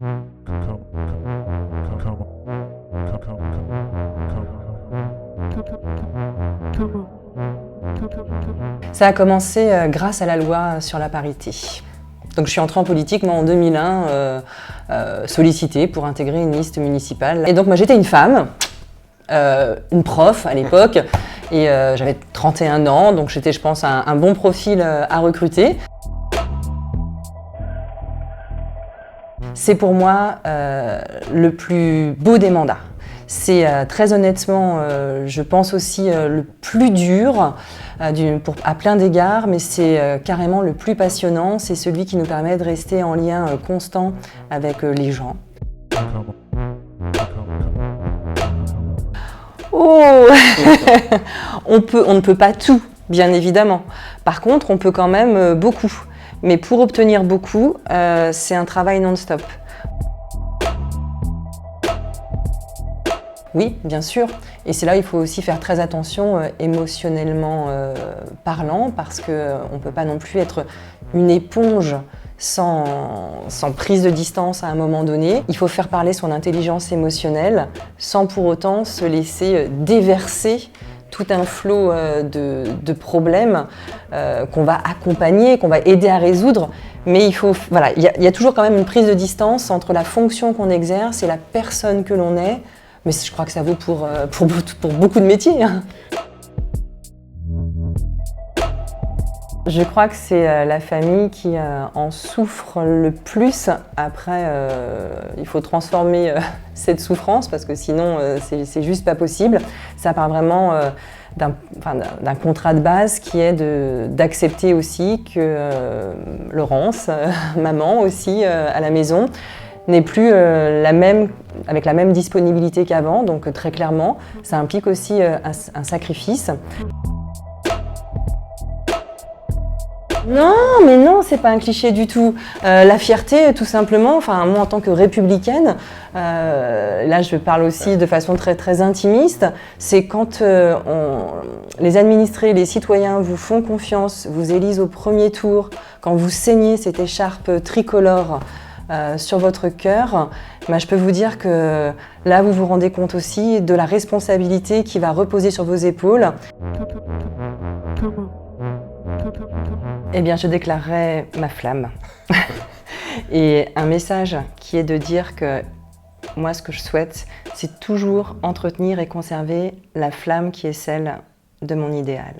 Ça a commencé grâce à la loi sur la parité. Donc je suis entrée en politique moi en 2001, sollicitée pour intégrer une liste municipale. Et donc moi j'étais une femme, une prof à l'époque, et j'avais 31 ans, donc j'étais je pense un bon profil à recruter. C'est pour moi le plus beau des mandats. C'est très honnêtement, je pense aussi le plus dur à plein d'égards, mais c'est carrément le plus passionnant. C'est celui qui nous permet de rester en lien constant avec les gens. Oh on ne peut pas tout, bien évidemment. Par contre, on peut quand même beaucoup. Mais pour obtenir beaucoup, c'est un travail non-stop. Oui, bien sûr. Et c'est là où il faut aussi faire très attention émotionnellement parlant, parce qu'on ne peut pas non plus être une éponge sans prise de distance à un moment donné. Il faut faire parler son intelligence émotionnelle sans pour autant se laisser déverser tout un flot de problèmes qu'on va accompagner, qu'on va aider à résoudre. Mais voilà, il y a toujours quand même une prise de distance entre la fonction qu'on exerce et la personne que l'on est. Mais je crois que ça vaut pour beaucoup de métiers. Hein. Je crois que c'est la famille qui en souffre le plus. Après, il faut transformer cette souffrance parce que sinon, c'est juste pas possible. Ça part vraiment d'un contrat de base qui est d'accepter aussi que Laurence, maman aussi à la maison, n'est plus avec la même disponibilité qu'avant, donc très clairement, ça implique aussi un sacrifice. Non, mais non, c'est pas un cliché du tout. La fierté, tout simplement, enfin moi en tant que républicaine, là je parle aussi de façon très très intimiste, c'est quand les administrés, les citoyens vous font confiance, vous élisent au premier tour, quand vous saignez cette écharpe tricolore sur votre cœur, je peux vous dire que là vous vous rendez compte aussi de la responsabilité qui va reposer sur vos épaules. Eh bien, je déclarerai ma flamme. Et un message qui est de dire que moi, ce que je souhaite, c'est toujours entretenir et conserver la flamme qui est celle de mon idéal.